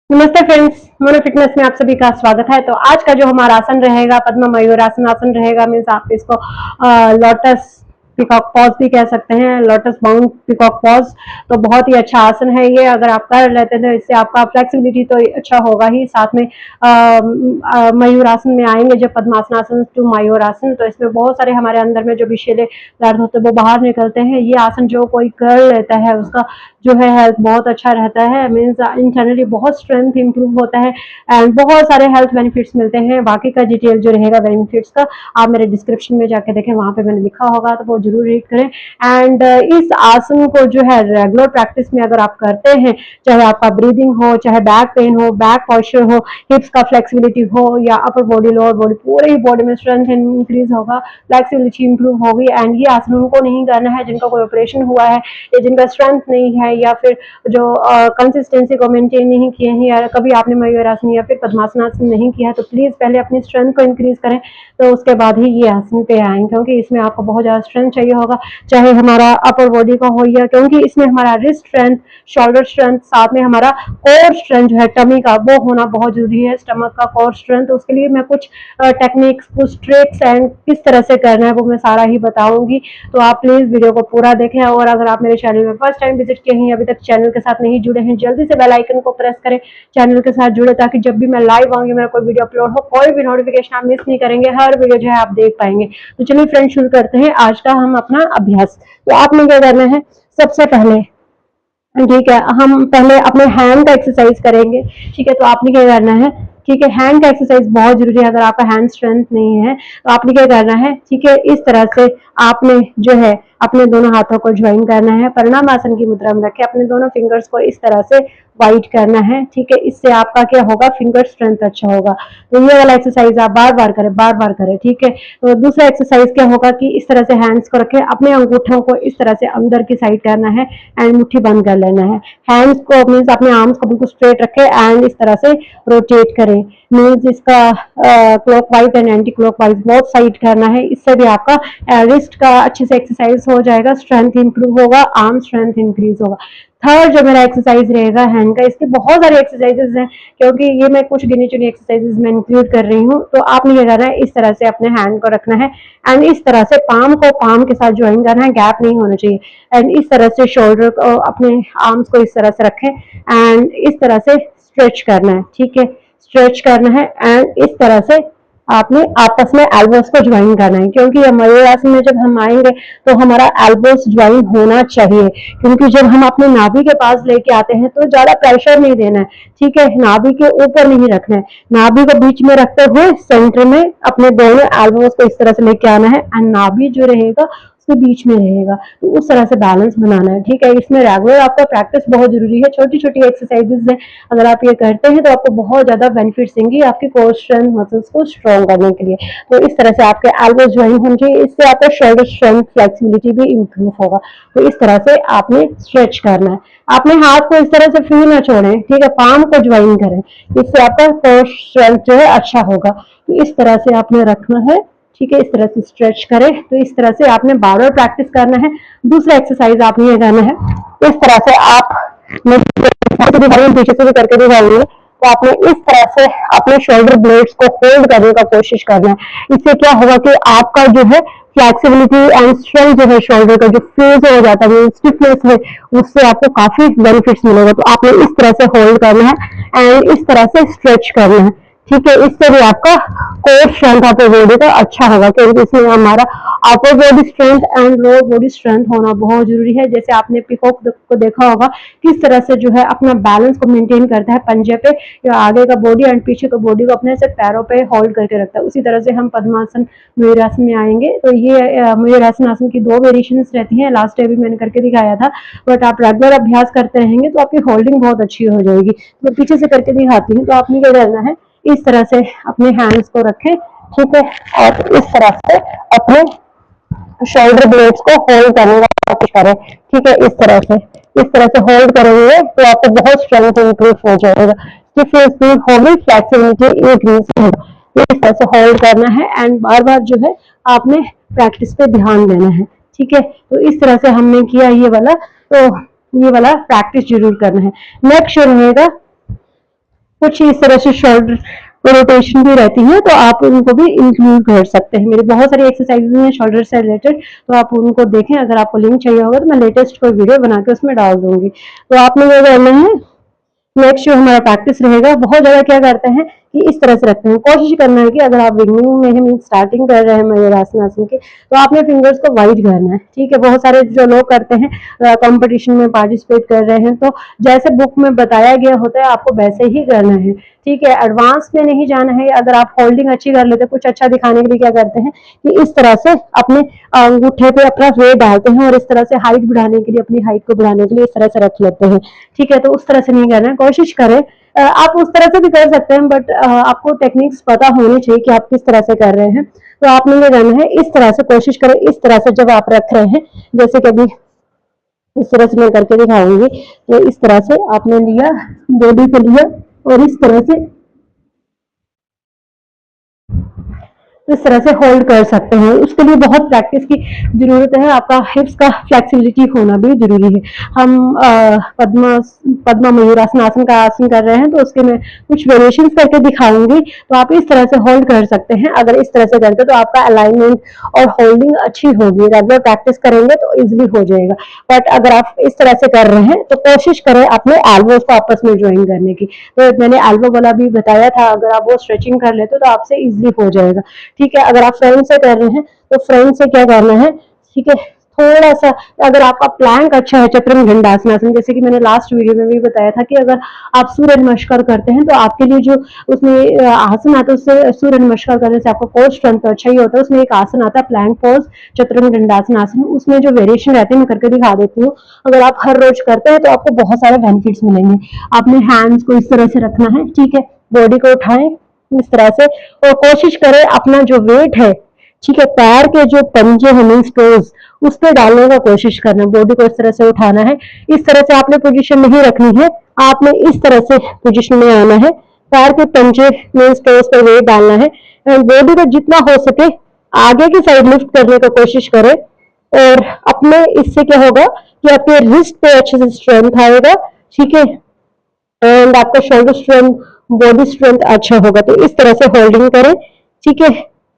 नमस्ते friends, mono fitness में आप सभी का स्वागत है। तो आज का जो हमारा आसन रहेगा पद्म मयूरासन आसन रहेगा। मीन्स आप इसको लोटस पिकॉक पॉज भी कह सकते हैं, लोटस बाउंड पिकॉक पॉज। तो बहुत ही अच्छा आसन है ये। अगर आप कर लेते हैं तो इससे आपका फ्लेक्सिबिलिटी तो अच्छा होगा ही, साथ में मयूरासन में आएंगे जब पद्मासनासन टू मयूरासन, तो इसमें बहुत सारे हमारे अंदर में जो विषैले दर्द होते हैं वो बाहर निकलते हैं। ये आसन जो कोई कर लेता है उसका जो है हेल्थ बहुत अच्छा रहता है। मीन्स इंटरनली बहुत स्ट्रेंथ इंप्रूव होता है एंड बहुत सारे हेल्थ बेनिफिट्स मिलते हैं। बाकी का डिटेल जो रहेगा बेनिफिट्स का आप मेरे डिस्क्रिप्शन में जाके देखें, वहां पे मैंने लिखा होगा, तो वो जरूर रीड करें। एंड इस आसन को जो है रेगुलर प्रैक्टिस में अगर आप करते हैं, चाहे आपका ब्रीदिंग हो, चाहे बैक पेन हो, बैक पॉस्चर हो, हिप्स का फ्लेक्सिबिलिटी हो, या अपर बॉडी लोअर बॉडी, पूरे ही बॉडी में स्ट्रेंथ इंक्रीज होगा, फ्लेक्सिबिलिटी इंप्रूव होगी। एंड ये आसन उनको नहीं करना है जिनका कोई ऑपरेशन हुआ है या जिनका स्ट्रेंथ नहीं है, या फिर जो कंसिस्टेंसी को मेंटेन नहीं किए हैं, या कभी आपने मयूरासन या फिर पद्मासनासन नहीं किया है, तो प्लीज पहले अपनी स्ट्रेंथ को इंक्रीज करें, तो उसके बाद ही ये आसन पे आए, क्योंकि इसमें आपको बहुत ज्यादा स्ट्रेंथ चाहिए होगा, चाहे हमारा अपर बॉडी का हो, या क्योंकि इसमें हमारा रिस्ट स्ट्रेंथ, शोल्डर स्ट्रेंथ, साथ में हमारा कोर स्ट्रेंथ जो है टमी का, वो होना बहुत जरूरी है। स्टमक का कोर स्ट्रेंथ, उसके लिए मैं कुछ टेक्निक्स, कुछ ट्रिक्स एंड किस तरह से करना है वो मैं सारा ही बताऊंगी। तो आप प्लीज वीडियो को पूरा देखें। और अगर आप मेरे चैनल में फर्स्ट टाइम विजिट किए हैं, अभी तक चैनल के साथ नहीं जुड़े हैं, जल्दी से बेल आइकन को प्रेस करें, चैनल के साथ जुड़े, ताकि जब भी मैं लाइव आऊंगी, मेरा कोई वीडियो अपलोड हो, कोई भी नोटिफिकेशन आप मिस नहीं करेंगे, हर वीडियो जो है आप देख पाएंगे। तो चलिए फ्रेंड्स, शुरू करते हैं आज का हम अपना अभ्यास। तो आपने क्या करना है, सबसे पहले, ठीक है, हम पहले अपने हैंड का एक्सरसाइज करेंगे। ठीक है, तो आपने क्या करना है, ठीक है, हैंड का एक्सरसाइज बहुत जरूरी है। अगर आपका हैंड स्ट्रेंथ नहीं है तो आपने क्या करना है, ठीक है, इस तरह से आपने जो है अपने दोनों हाथों को ज्वाइन करना है, परिणाम आसन की मुद्रा में रखे अपने दोनों फिंगर्स को इस तरह से वाइड करना है। ठीक है, इससे आपका क्या होगा, फिंगर स्ट्रेंथ अच्छा होगा। तो ये वाला एक्सरसाइज आप बार बार करें, बार बार करें। ठीक है, तो दूसरा एक्सरसाइज क्या होगा कि इस तरह से हैंड्स को रखें, अपने अंगूठों को इस तरह से अंदर की साइड करना है एंड मुट्ठी बंद कर लेना है। हैंड्स को मीन्स अपने आर्म्स को बिल्कुल स्ट्रेट रखें एंड इस तरह से रोटेट करें। मीन्स इसका क्लॉकवाइज एंड एंटी क्लॉकवाइज बहुत साइड करना है। इससे भी आपका रिस्ट का अच्छे से एक्सरसाइज हो जाएगा, स्ट्रेंथ इंप्रूव होगा, आर्म स्ट्रेंथ इंक्रीज होगा। थर्ड जो मेरा एक्सरसाइज रहेगा हैंड का, इसके बहुत सारे एक्सरसाइजेस हैं, क्योंकि ये मैं कुछ गिनी चुनी एक्सरसाइजेस में इंक्लूड कर रही हूँ। तो आपने क्या करना है, इस तरह से अपने हैंड को रखना है एंड इस तरह से पाम को पाम के साथ ज्वाइन करना है, गैप नहीं होना चाहिए। एंड इस तरह से शोल्डर को, अपने आर्म्स को इस तरह से रखें एंड इस तरह से स्ट्रेच करना है। ठीक है, स्ट्रेच करना है एंड इस तरह से आपने आपस में एल्बोस को ज्वाइन करना है, क्योंकि मयूरासन में जब हम आएंगे तो हमारा एल्बोस ज्वाइन होना चाहिए, क्योंकि जब हम अपने नाभि के पास लेके आते हैं तो ज्यादा प्रेशर नहीं देना है। ठीक है, नाभि के ऊपर नहीं रखना है, नाभि को बीच में रखते हुए सेंटर में अपने दोनों एल्बोस को इस तरह से लेके आना है एंड नाभि जो रहेगा उसके बीच में रहेगा, तो उस तरह से बैलेंस बनाना है। ठीक है, इसमें रेगुलर आपका प्रैक्टिस बहुत जरूरी है, छोटी छोटी एक्सरसाइजेस है, अगर आप ये करते हैं तो आपको बहुत ज्यादा बेनिफिट्स देंगी आपकी कोर स्ट्रेंथ मसल्स को स्ट्रॉन्ग करने के लिए। तो इस तरह से आपके एल्बोज ज्वाइन होने चाहिए, इससे आपका शोल्डर स्ट्रेंथ फ्लेक्सिबिलिटी भी इंप्रूव होगा। तो इस तरह से आपने स्ट्रेच करना है, अपने हाथ को इस तरह से फ्री ना छोड़ें। ठीक है, पाम को ज्वाइन करें, इससे आपका कोर स्ट्रेंथ जो है अच्छा होगा। तो इस तरह से आपने रखना है। ठीक है, इस तरह से स्ट्रेच करें, तो इस तरह से आपने बार बार प्रैक्टिस करना है। दूसरा एक्सरसाइज आपने ये करना है, इस तरह से आप पीछे से भी करके दिखाएंगे, तो आपने इस तरह से अपने शोल्डर ब्लेड्स को होल्ड करने का कोशिश करना है। इससे क्या होगा कि आपका जो है फ्लेक्सिबिलिटी एंड स्ट्रेंथ जो है शोल्डर का जो फ्यूज हो जाता है स्टिफनेस में, उससे आपको काफी बेनिफिट्स मिलेगा। तो आपने इस तरह से होल्ड करना है एंड इस तरह से स्ट्रेच करना है। ठीक है, इससे भी आपका कोर स्ट्रेंथ अपर बॉडी का अच्छा होगा, क्योंकि इसमें हमारा upper body strength and lower body strength होना बहुत जरूरी है। जैसे आपने पीकॉक को देखा होगा किस तरह से जो है अपना बैलेंस को मेंटेन करता है, पंजे पे या आगे का बॉडी एंड पीछे का बॉडी को अपने से पैरों पे होल्ड करके रखता है। उसी तरह से हम पद्मासन मयूरासन में आएंगे। तो ये मयूरासन आसन की दो वेरिएशन रहती है, लास्ट डे भी मैंने करके दिखाया था, बट आप रेगुलर अभ्यास करते रहेंगे तो आपकी होल्डिंग बहुत अच्छी हो जाएगी। तो पीछे से करके दिखाती हूँ। तो आपने क्या करना है, इस तरह से अपने हैंड्स को रखें। ठीक है, और इस तरह से अपने शोल्डर ब्लेड्स को होल्ड करने का कोशिश करें। ठीक है, इस तरह से होल्ड करेंगे तो आपको बहुत स्ट्रेंथ इंक्रीज हो जाएगा, स्टिफनेस भी होगी, फ्लेक्सिबिलिटी इंक्रीज होगा। इस तरह से होल्ड करना है एंड बार बार जो है आपने प्रैक्टिस पे ध्यान देना है। ठीक है, तो इस तरह से हमने किया ये वाला, तो ये वाला प्रैक्टिस जरूर करना है। नेक्स्ट जो रहेगा, कुछ इस तरह से शोल्डर रोटेशन भी रहती है, तो आप उनको भी इंक्लूड कर सकते हैं। मेरी बहुत सारी एक्सरसाइजेज हैं शोल्डर से रिलेटेड, तो आप उनको देखें। अगर आपको लिंक चाहिए होगा तो मैं लेटेस्ट कोई वीडियो बना के उसमें डाल दूंगी। तो आपने ये करना है, नेक्स्ट जो हमारा प्रैक्टिस रहेगा, बहुत ज्यादा क्या करते हैं कि इस तरह से रखते हैं। कोशिश करना है कि अगर आप बिगनिंग में हम स्टार्टिंग कर रहे हैं मयूरासन आसन की, तो आपने फिंगर्स को वाइड करना है, ठीक है। बहुत सारे जो लोग करते हैं, कंपटीशन में पार्टिसिपेट कर रहे हैं, तो जैसे बुक में बताया गया होता है आपको वैसे ही करना है, ठीक है। एडवांस में नहीं जाना है। अगर आप होल्डिंग अच्छी कर लेते हैं, कुछ अच्छा दिखाने के लिए क्या करते हैं कि इस तरह से अपने अंगूठे पे अपना वेट डालते हैं और इस तरह से हाइट बढ़ाने के लिए, अपनी हाइट को बढ़ाने के लिए इस तरह से रख लेते हैं, ठीक है। तो उस तरह से नहीं करना है, कोशिश करें। आप उस तरह से भी कर सकते हैं, बट आपको टेक्निक्स पता होनी चाहिए कि आप किस तरह से कर रहे हैं। तो आपने ये करना है, इस तरह से कोशिश करें, इस तरह से जब आप रख रहे हैं, जैसे कभी इस तरह से मैं करके दिखाऊंगी। तो इस तरह से आपने लिया, बॉडी को लिया और इस तरह से इस तरह से होल्ड कर सकते हैं। उसके लिए बहुत प्रैक्टिस की जरूरत है, आपका हिप्स का फ्लेक्सिबिलिटी होना भी जरूरी है। हम पद्मा मयूरासन आसन का आसन कर रहे हैं, तो उसके मैं कुछ वेरिएशंस करके दिखाऊंगी। तो आप इस तरह से होल्ड कर सकते हैं। अगर इस तरह से करते तो आपका अलाइनमेंट और होल्डिंग अच्छी होगी। रेगुलर प्रैक्टिस करेंगे तो इजिली हो जाएगा। बट अगर आप इस तरह से कर रहे हैं तो कोशिश करें अपने एल्बोज को आपस में ज्वाइन करने की। तो मैंने एल्बो वाला भी बताया था, अगर आप वो स्ट्रेचिंग कर लेते तो आपसे इजिली हो जाएगा, ठीक है। अगर आप फ्रंट से कर रहे हैं तो फ्रंट से क्या करना है, ठीक है, थोड़ा सा। अगर आपका प्लैंक अच्छा है, चक्र दंडासनासन, जैसे कि मैंने लास्ट वीडियो में भी बताया था कि अगर आप सूर्य नमस्कार करते हैं तो आपके लिए जो उसमें आसन आता है, उससे सूर्य नमस्कार करने से आपका कोर स्ट्रेंथ तो अच्छा ही होता है। उसमें एक आसन आता है प्लैंक पोज, चतुरंग दंडासन आसन, उसमें जो वेरिएशन रहते हैं मैं करके दिखा देती हूँ। अगर आप हर रोज करते हैं तो आपको बहुत सारे बेनिफिट्स मिलेंगे। आपने हैंड्स को इस तरह से रखना है, ठीक है, बॉडी को उठाएं इस तरह से, और कोशिश करें अपना जो वेट है, ठीक है, पैर के जो पंजे हैं मीन्स टोज, उस पर डालने का कोशिश करना। बॉडी को इस तरह से उठाना है। इस तरह से आपने पोजीशन नहीं रखनी है, आपने इस तरह से पोजीशन में आना है। पैर के पंजे मीन्स टोज पर वेट डालना है। बॉडी को जितना हो सके आगे की साइड लिफ्ट करने का कोशिश करें। और अपने इससे क्या होगा कि आपके रिस्ट पे अच्छे से स्ट्रेंथ आएगा, ठीक है, एंड आपका शोल्डर स्ट्रेंथ, बॉडी स्ट्रेंथ अच्छा होगा। तो इस तरह से होल्डिंग करें, ठीक है,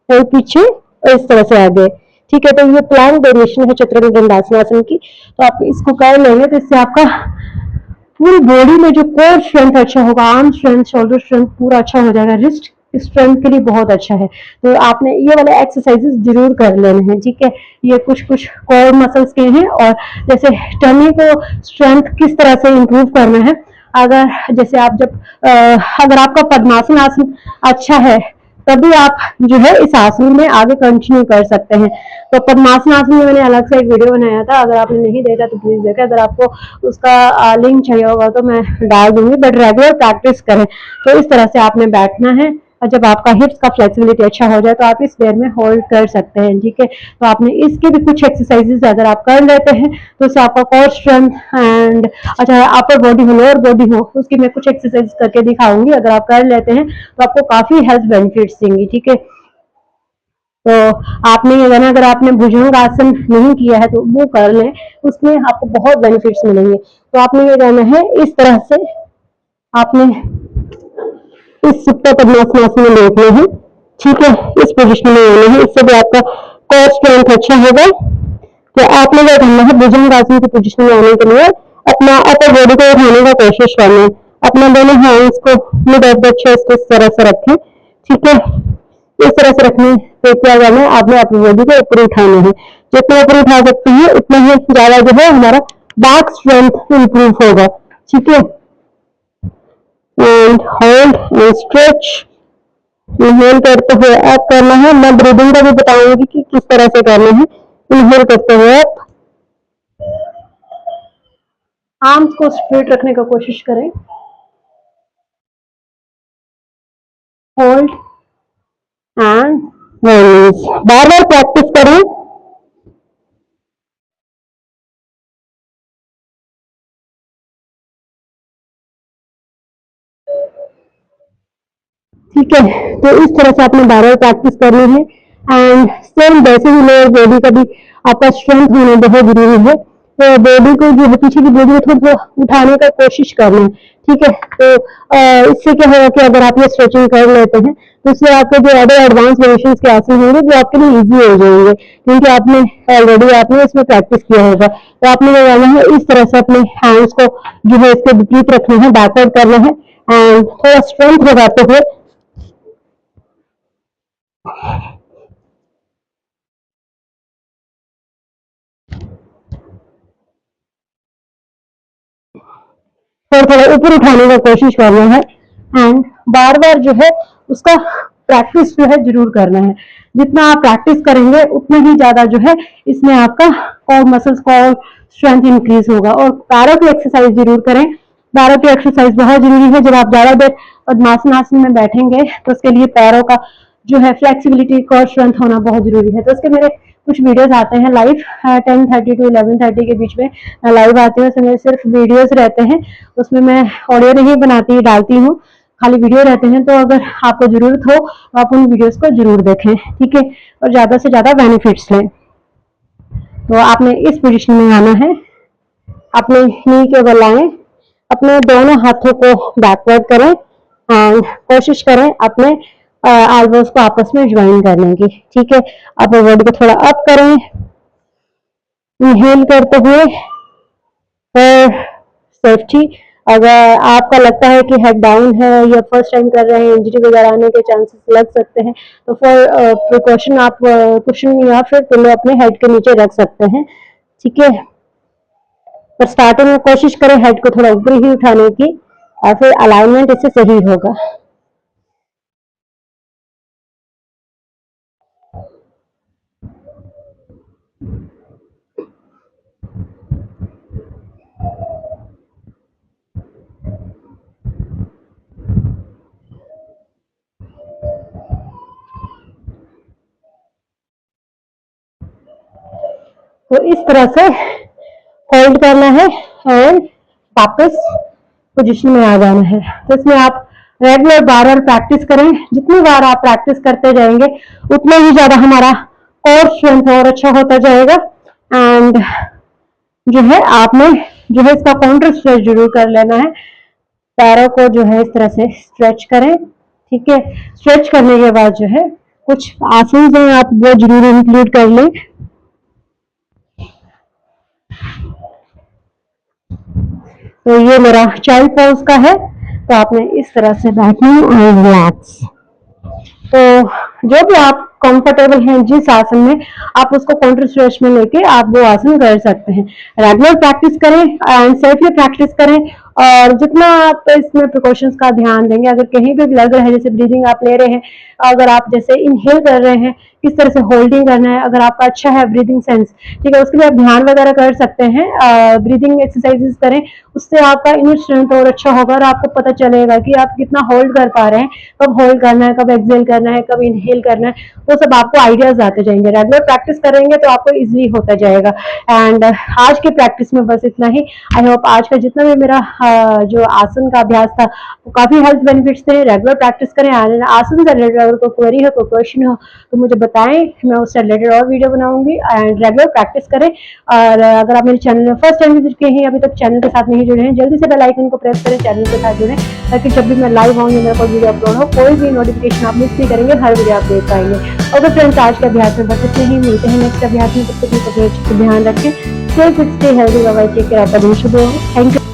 और पीछे और इस तरह से आगे, ठीक है। तो ये प्लैंक वेरिएशन है चतुरंग दंडासनासन की। तो आप इसको कर लेंगे तो इससे आपका पूरी बॉडी में जो कोर स्ट्रेंथ अच्छा होगा, आर्म स्ट्रेंथ, शोल्डर स्ट्रेंथ पूरा अच्छा हो जाएगा। रिस्ट स्ट्रेंथ के लिए बहुत अच्छा है। तो आपने ये वाले एक्सरसाइजेस जरूर कर लेने हैं, ठीक है। ये कुछ कुछ कोर मसल्स के हैं, और जैसे टमी को स्ट्रेंथ किस तरह से इंप्रूव करना है। अगर जैसे आप जब अगर आपका पद्मासन आसन अच्छा है तभी आप जो है इस आसन में आगे कंटिन्यू कर सकते हैं। तो पद्मासन आसन में मैंने अलग से एक वीडियो बनाया था, अगर आपने नहीं देखा तो प्लीज देखें। अगर आपको उसका लिंक चाहिए होगा तो मैं डाल दूंगी। बट रेगुलर प्रैक्टिस करें। तो इस तरह से आपने बैठना है, और जब आपका हिप्स का फ्लेक्सिबिलिटी अच्छा हो जाए तो आप इस वेयर में होल्ड कर सकते हैं, ठीक है। तो आपने इसके भी कुछ एक्सरसाइजेस अगर आप कर लेते हैं तो उससे आपका कोर स्ट्रेंथ एंड अच्छा अपर बॉडी हो, लोअर बॉडी हो, उसकी मैं कुछ एक्सरसाइज करके दिखाऊंगी। अगर आप कर लेते हैं तो आपको काफी हेल्थ बेनिफिट्स देंगी, ठीक है। तो आपने ये करना, अगर आपने भुजंग आसन नहीं किया है तो वो कर लें, उसमें आपको बहुत बेनिफिट्स मिलेंगे। तो आपने ये करना है, इस तरह से आपने इस सुप्ता पद्मासन आसन में लेटना है, ठीक है, इस पोजिशन में आना है। इससे भी आपका कोर स्ट्रेंथ अच्छा होगा। तो आपने क्या करना है, भुजंग आसन की पोजिशन में आने के लिए अपना अपर बॉडी को उठाने का कोशिश करना है। अपना दोनों हैंड्स को मिड ऑफ द चेस्ट इस तरह से रखें, ठीक है। इस तरह से रखने से क्या करना है, आपने अपनी बॉडी को ऊपर उठाना है। जितना ऊपर उठा सकते हैं उतना ही ज्यादा जो है हमारा बैक स्ट्रेंथ इंप्रूव होगा, ठीक है। And hold and stretch, inhale करते हुए आप करना है। मैं ब्रीदिंग का भी बताऊंगी कि किस तरह से करना है। इनहेल करते हुए आप आर्म्स को स्ट्रेट रखने का कोशिश करें, hold and release, bar bar practice करें। ठीक है, तो इस तरह से आपने बार बार प्रैक्टिस करनी है। एंड सेम वैसे ही लोअर बॉडी का भी आपका स्ट्रेंथ होना बहुत जरूरी है। तो बॉडी को जो पीछे की बॉडी को थोड़ा उठाने का कोशिश करना है, ठीक है। तो इससे क्या होगा कि अगर आप ये स्ट्रेचिंग कर लेते हैं तो इससे आपके जो अदर एडवांस वेरिएशन के आसन होंगे वो आपके लिए इजी हो जाएंगे, क्योंकि आपने ऑलरेडी आपने इसमें प्रैक्टिस किया होगा। तो आपने लगाना है इस तरह से, अपने हैंड्स को जो है इसके विपरीत रखना है, बैकवर्ड करना है एंड थोड़ा स्ट्रेंथ लगाते हुए थोड़ा थोड़ा ऊपर उठाने का कोशिश करना है एंड बार बार जो है उसका प्रैक्टिस जो है जरूर करना है। जितना आप प्रैक्टिस करेंगे उतना ही ज्यादा जो है इसमें आपका कोर मसल्स का स्ट्रेंथ इंक्रीज होगा। और पैरों की एक्सरसाइज जरूर करें, पैरों की एक्सरसाइज बहुत जरूरी है। जब आप ज्यादा देर पद्मासन आसन में बैठेंगे तो उसके लिए पैरों का जो है फ्लेक्सिबिलिटी कोर स्ट्रेंथ होना बहुत जरूरी है। तो उसके मेरे कुछ वीडियोस आते हैं लाइव 10:30 to 11:30 के बीच में लाइव आते हैं, उसमें सिर्फ वीडियोस रहते हैं, उसमें मैं ऑडियो नहीं बनाती डालती हूँ, खाली वीडियो रहते हैं। तो अगर आपको जरूरत हो तो आप उन वीडियोस को जरूर देखें, ठीक है, और ज्यादा से ज्यादा बेनिफिट्स लें। तो आपने इस पोजीशन में आना है, अपने नी के बल लाएं, अपने दोनों हाथों को बैकवर्ड करें एंड कोशिश करें अपने एल्बोस को आपस में ज्वाइन करने की, ठीक है। अपर बॉडी को थोड़ा अप करें, इनहेल करते हुए फॉर सेफ्टी। अगर आपका लगता है कि हेड डाउन है या फर्स्ट टाइम कर रहे हैं, इंजरी वगैरह आने के चांसेस लग सकते हैं, तो फॉर प्रिकॉशन आप कुशन या फिर पिलो अपने हेड के नीचे रख सकते हैं, ठीक है। पर स्टार्टिंग में कोशिश करें हेड को थोड़ा ऊपर ही उठाने की, और फिर अलाइनमेंट इससे सही होगा। तो इस तरह से होल्ड करना है एंड वापस पोजीशन में आ जाना है। तो इसमें आप रेगुलर बार बार प्रैक्टिस करें, जितनी बार आप प्रैक्टिस करते जाएंगे उतना ही ज्यादा हमारा कोर स्ट्रेंथ और अच्छा होता जाएगा। एंड जो है आपने जो है इसका काउंटर स्ट्रेच जरूर कर लेना है। पैरों को जो है इस तरह से स्ट्रेच करें, ठीक है। स्ट्रेच करने के बाद जो है कुछ आसन हैं आप वो जरूर इंक्लूड कर लें। तो ये मेरा चाइल्ड पोज का है, तो आपने इस तरह से बैठना और रिलैक्स। तो जो भी आप कंफर्टेबल हैं जिस आसन में, आप उसको काउंटर स्ट्रेच में लेके आप वो आसन कर सकते हैं। रेगुलर प्रैक्टिस करें एंड सेफली प्रैक्टिस करें, और जितना आप इसमें प्रिकॉशंस का ध्यान देंगे, अगर कहीं भी लग रहा है जैसे ब्रीदिंग आप ले रहे हैं, अगर आप जैसे इनहेल कर रहे हैं किस तरह से होल्डिंग करना है, अगर आपका अच्छा है ब्रीदिंग सेंस, ठीक है, उसके लिए आप ध्यान वगैरह कर सकते हैं, ब्रीदिंग एक्सरसाइजेस करें, उससे आपका इनर स्ट्रेंथ और अच्छा होगा और आपको पता चलेगा कि आप कितना होल्ड कर पा रहे हैं, कब होल्ड करना है, कब एक्सेल करना है, कब इनहेल करना है, वो सब आपको आइडियाज आते जाएंगे। रेगुलर प्रैक्टिस करेंगे तो आपको इजिली होता जाएगा। एंड आज की प्रैक्टिस में बस इतना ही। आई होप आज का जितना भी मेरा जो आसन का अभ्यास था वो काफी हेल्थ बेनिफिट्स थे। रेगुलर प्रैक्टिस करें, आसन से रिलेटेड अगर कोई क्वेरी हो, कोई क्वेश्चन हो तो मुझे बताएं, मैं उससे रिलेटेड और वीडियो बनाऊंगी। एंड रेगुलर प्रैक्टिस करें, और अगर आप मेरे चैनल में फर्स्ट टाइम विजिट किए हैं, अभी तक चैनल के साथ नहीं जुड़े हैं, जल्दी से बेल आइकन को प्रेस करें, चैनल के साथ जुड़ें, ताकि जब भी मैं लाइव आऊंगी, मेरे पास वीडियो अपलोड हो, कोई भी नोटिफिकेशन आप मिस नहीं करेंगे, हर वीडियो आप देख पाएंगे। ओके फ्रेंड्स, आज के अभ्यास में बस इतने ही, मिलते हैं नेक्स्ट अभ्यास में। तब तक ध्यान रखें, stay fit, stay healthy, bye bye, take care, आपका दिन शुभ हो। Thank you.